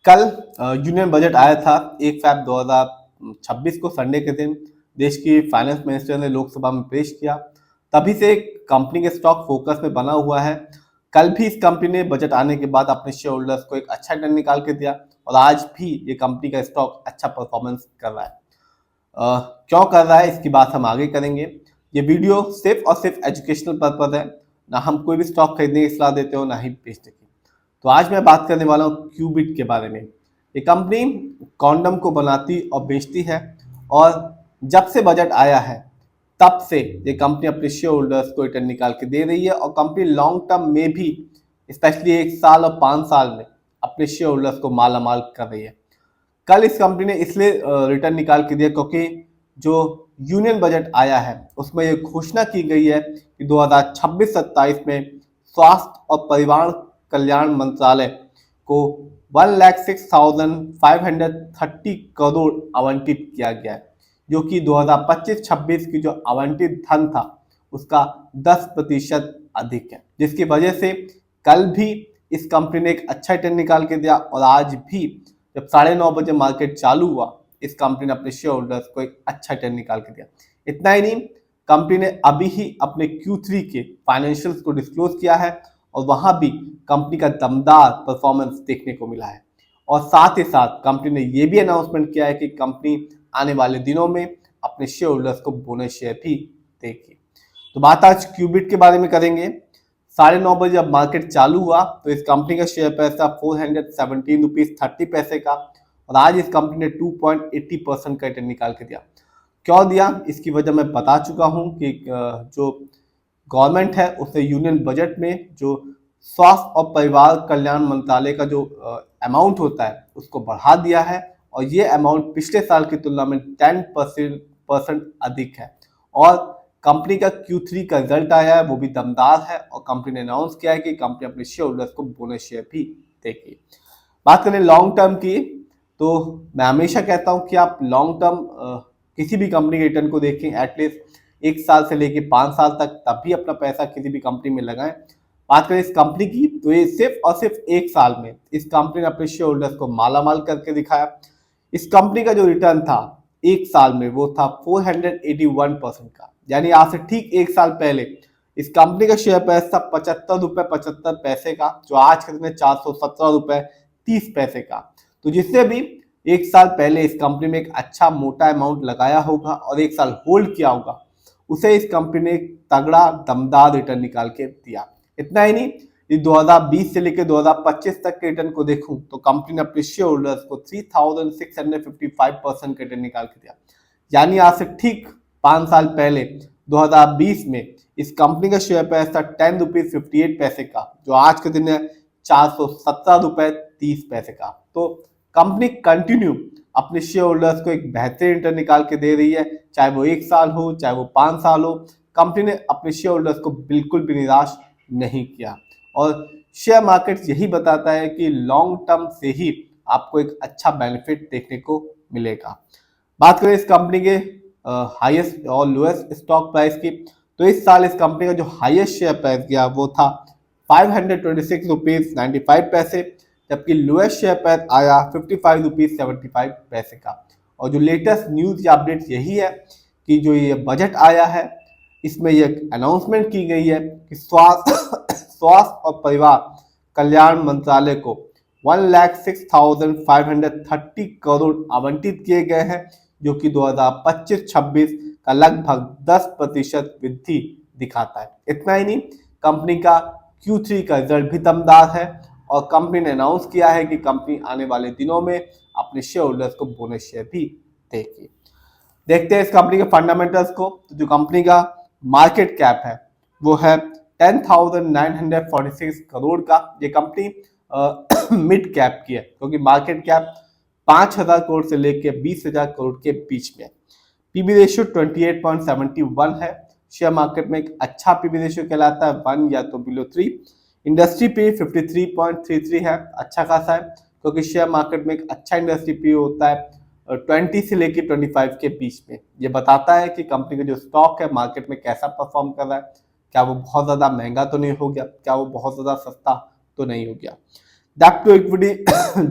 कल union budget आया था 1 फरवरी 2026 को संडे के दिन देश की फाइनेंस मिनिस्टर ने लोकसभा में पेश किया। तभी से कंपनी के स्टॉक फोकस में बना हुआ है। कल भी इस कंपनी ने बजट आने के बाद अपने शेयर होल्डर्स को एक अच्छा रिटर्न निकाल के दिया और आज भी ये कंपनी का स्टॉक अच्छा परफॉर्मेंस कर रहा है। क्यों कर रहा है इसकी बात हम आगे करेंगे। ये वीडियो सिर्फ और सिर्फ एजुकेशनल पर्पज है, ना हम कोई भी स्टॉक खरीदने की सलाह देते हो ना ही बेचने की। तो आज मैं बात करने वाला हूँ क्यूबिट के बारे में। ये कंपनी कॉन्डम को बनाती और बेचती है और जब से बजट आया है तब से ये कंपनी अपने शेयर होल्डर्स को रिटर्न निकाल के दे रही है और कंपनी लॉन्ग टर्म में भी स्पेशली 1 साल और 5 साल में अपने शेयर होल्डर्स को माला माल कर रही है। कल इस कंपनी ने इसलिए रिटर्न निकाल के दिया क्योंकि जो यूनियन बजट आया है उसमें ये घोषणा की गई है कि 2026-27 में स्वास्थ्य और परिवार कल्याण मंत्रालय को 1,06,530 करोड़ आवंटित किया गया है, जो कि 2025-26 की जो आवंटित धन था उसका 10% अधिक है, जिसकी वजह से कल भी इस कंपनी ने एक अच्छा रिटर्न निकाल के दिया और आज भी जब 9:30 बजे मार्केट चालू हुआ इस कंपनी ने अपने शेयर होल्डर्स को एक अच्छा रिटर्न निकाल के दिया। इतना ही नहीं, कंपनी ने अभी ही अपने Q3 के फाइनेंशियल्स को डिस्क्लोज किया है और वहां भी कंपनी का दमदार परफॉर्मेंस देखने को मिला है। और साथ ही साथ कंपनी ने यह भी अनाउंसमेंट किया है कि कंपनी आने वाले दिनों में अपने शेयर होल्डर्स को बोनस शेयर भी देगी। तो बात आज क्यूबिट के बारे में करेंगे। 9:30 बजे जब मार्केट चालू हुआ तो इस कंपनी का शेयर प्राइस था 417 रुपीज 30 पैसे का और आज इस कंपनी ने 2.80% का रिटर्न निकाल के दिया। क्यों दिया इसकी वजह मैं बता चुका हूं कि जो गवर्नमेंट है उसने यूनियन बजट में जो स्वास्थ्य और परिवार कल्याण मंत्रालय का जो अमाउंट होता है उसको बढ़ा दिया है और ये अमाउंट पिछले साल की तुलना में 10% अधिक है। और कंपनी का Q3 का रिजल्ट आया है वो भी दमदार है और कंपनी ने अनाउंस किया है कि कंपनी अपने शेयर होल्डर्स को बोनस शेयर भी देगी। बात करें लॉन्ग टर्म की, तो मैं हमेशा कहता हूं कि आप लॉन्ग टर्म किसी भी कंपनी के रिटर्न को देखें एटलीस्ट 1 साल से लेके 5 साल तक, तब भी अपना पैसा किसी भी कंपनी में लगाएं। बात करें इस कंपनी की तो ये सिर्फ और सिर्फ 1 साल में इस कंपनी ने अपने शेयर होल्डर्स को मालामाल करके दिखाया। इस कंपनी का जो रिटर्न था 1 साल में वो था 481% का, यानी आज से ठीक 1 साल पहले इस कंपनी का शेयर प्राइस था 75 रुपए 75 पैसे का, जो आज के दिन 417 रुपए 30 पैसे का। तो जिसने भी 1 साल पहले इस कंपनी में एक अच्छा मोटा अमाउंट लगाया होगा और 1 साल होल्ड किया होगा उसे इस कंपनी ने एक तगड़ा दमदार रिटर्न निकाल के दिया। इतना ही नहीं, इस 2020 से लेकर 2025 तक के रिटर्न को देखूं तो कंपनी ने अपने शेयर होल्डर्स को 3,655% का रिटर्न निकाल के दिया। यानी आज से ठीक 5 साल पहले 2020 में इस कंपनी का शेयर प्राइस था 10 रुपीज 58 पैसे का, जो आज के दिन है 417 रुपए 30 पैसे का। तो कंपनी कंटिन्यू अपने शेयर होल्डर्स को एक बेहतरीन रिटर्न निकाल के दे रही है, चाहे वो 1 साल हो चाहे वो 5 साल हो। कंपनी ने अपने शेयर होल्डर्स को बिल्कुल भी निराश नहीं किया और शेयर मार्केट यही बताता है कि लॉन्ग टर्म से ही आपको एक अच्छा बेनिफिट देखने को मिलेगा। बात करें इस कंपनी के हाईएस्ट और लोएस्ट स्टॉक प्राइस की, तो इस साल इस कंपनी का जो हाईएस्ट शेयर प्राइस गया वो था 526 रुपीज 95 पैसे, जबकि लोएस्ट शेयर प्राइस आया 55 रुपीज 75 पैसे का। और जो लेटेस्ट न्यूज या अपडेट यही है कि जो ये बजट आया है इसमें यह अनाउंसमेंट की गई है कि स्वास्थ्य और परिवार कल्याण मंत्रालय को 1,06,530 करोड़ आवंटित किए गए हैं, जो कि 2025-26 का लगभग 10% वृद्धि दिखाता है। इतना ही नहीं, कंपनी का Q3 का रिजल्ट भी दमदार है और कंपनी ने अनाउंस किया है कि कंपनी आने वाले दिनों में अपने शेयर होल्डर्स को बोनस शेयर भी देगी। देखते हैं इस कंपनी के फंडामेंटल्स को। तो जो कंपनी का मार्केट कैप है वो है 10,946 करोड़ का। ये कंपनी मिड कैप की है क्योंकि मार्केट कैप 5,000 करोड़ से लेकर 20,000 करोड़ के बीच में। पीबी रेशियो 28.71 है। शेयर मार्केट में एक अच्छा पीबी रेशियो कहलाता है, 1 या तो बिलो 3। इंडस्ट्री पी 53.33 है, अच्छा खासा है क्योंकि शेयर मार्केट में एक अच्छा इंडस्ट्री पी होता है 20 से लेकर 25 के बीच में। ये बताता है कि कंपनी का जो स्टॉक है मार्केट में कैसा परफॉर्म कर रहा है, क्या वो बहुत ज़्यादा महंगा तो नहीं हो गया, क्या वो बहुत ज़्यादा सस्ता तो नहीं हो गया। डेट टू इक्विटी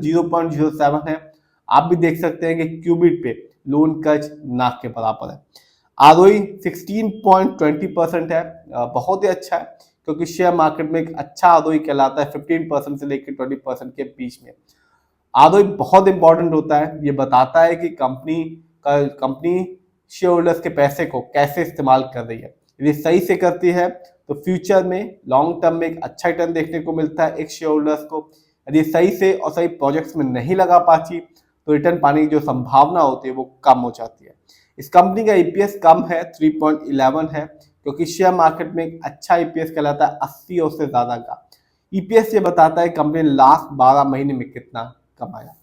0.07 है। आप भी देख सकते हैं कि क्यूबिट पे लोन कर्ज नाक के बराबर है। आरओई 16.20% है, बहुत ही अच्छा है, क्योंकि शेयर मार्केट में एक अच्छा आरओई कहलाता है 15% से लेकर 20% के बीच में। आरओई बहुत इंपॉर्टेंट होता है, ये बताता है कि कंपनी शेयर होल्डर्स के पैसे को कैसे इस्तेमाल कर रही है। यदि सही से करती है तो फ्यूचर में लॉन्ग टर्म में एक अच्छा रिटर्न देखने को मिलता है एक शेयर होल्डर्स को। यदि सही से और सही प्रोजेक्ट्स में नहीं लगा पाती तो रिटर्न पाने की जो संभावना होती है वो कम हो जाती है। इस कंपनी का ईपीएस कम है, 3.11 है, क्योंकि शेयर मार्केट में एक अच्छा ईपीएस कहलाता है 80 और उससे ज्यादा का। ईपीएस ये बताता है कंपनी ने लास्ट 12 महीने में कितना कमाया।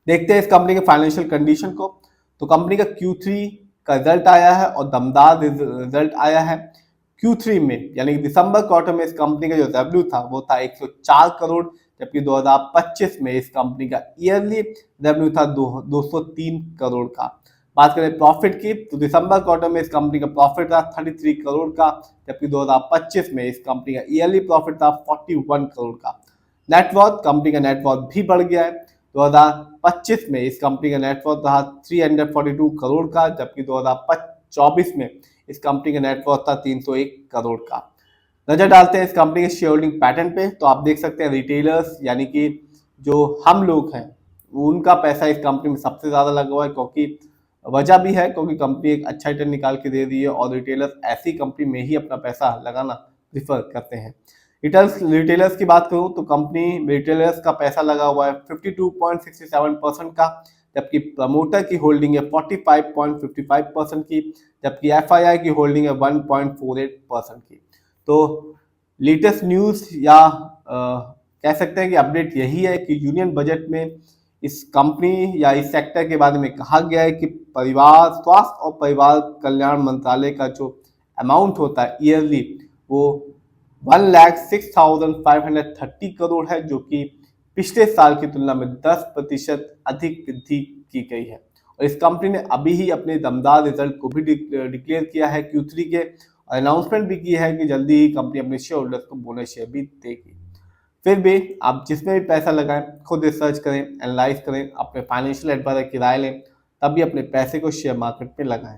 देखते हैं इस कंपनी के फाइनेंशियल कंडीशन को। तो कंपनी का Q3 का रिजल्ट आया है और दमदार रिजल्ट आया है। Q3 में यानी कि दिसंबर क्वार्टर में इस कंपनी का जो रेवेन्यू था वो था 104 करोड़, जबकि 2025 में इस कंपनी का ईयरली रेवेन्यू था 203 करोड़ का। बात करें प्रॉफिट की तो दिसंबर क्वार्टर में इस कंपनी का प्रॉफिट था 33 करोड़ का, जबकि 2025 में इस कंपनी का ईयरली प्रॉफिट था 41 करोड़ का। नेटवर्थ, कंपनी का नेटवर्थ भी बढ़ गया है। 2025 में इस कंपनी का नेटवर्थ रहा 342 करोड़ का, जबकि 2024 में इस कंपनी का नेटवर्थ था 301 करोड़ का। नजर डालते हैं इस कंपनी के शेयर होल्डिंग पैटर्न पे, तो आप देख सकते हैं रिटेलर्स यानी कि जो हम लोग हैं उनका पैसा इस कंपनी में सबसे ज्यादा लगा हुआ है, क्योंकि वजह भी है क्योंकि कंपनी एक अच्छा रिटर्न निकाल के दे रही है और रिटेलर्स ऐसी कंपनी में ही अपना पैसा लगाना प्रिफर करते हैं। रिटेलर्स की बात करूं तो कंपनी रिटेलर्स का पैसा लगा हुआ है 52.67% का, जबकि प्रमोटर की होल्डिंग है 45.55% की, जबकि एफआईआई की होल्डिंग है 1.48% की। तो लेटेस्ट न्यूज या कह सकते हैं कि अपडेट यही है कि यूनियन बजट में इस कंपनी या इस सेक्टर के बारे में कहा गया है कि परिवार स्वास्थ्य और परिवार कल्याण मंत्रालय का जो अमाउंट होता है ईयरली वो 1,06,530 करोड़ है, जो कि पिछले साल की तुलना में 10% अधिक वृद्धि की गई है। और इस कंपनी ने अभी ही अपने दमदार रिजल्ट को भी डिक्लेयर किया है Q3 के, और अनाउंसमेंट भी की है कि जल्दी ही कंपनी अपने शेयर होल्डर्स को बोनस शेयर भी देगी। फिर भी आप जिसमें भी पैसा लगाएं खुद रिसर्च करें, एनालाइज करें, अपने फाइनेंशियल एडवाइजर की राय लें, तभी अपने पैसे को शेयर मार्केट में लगाएं।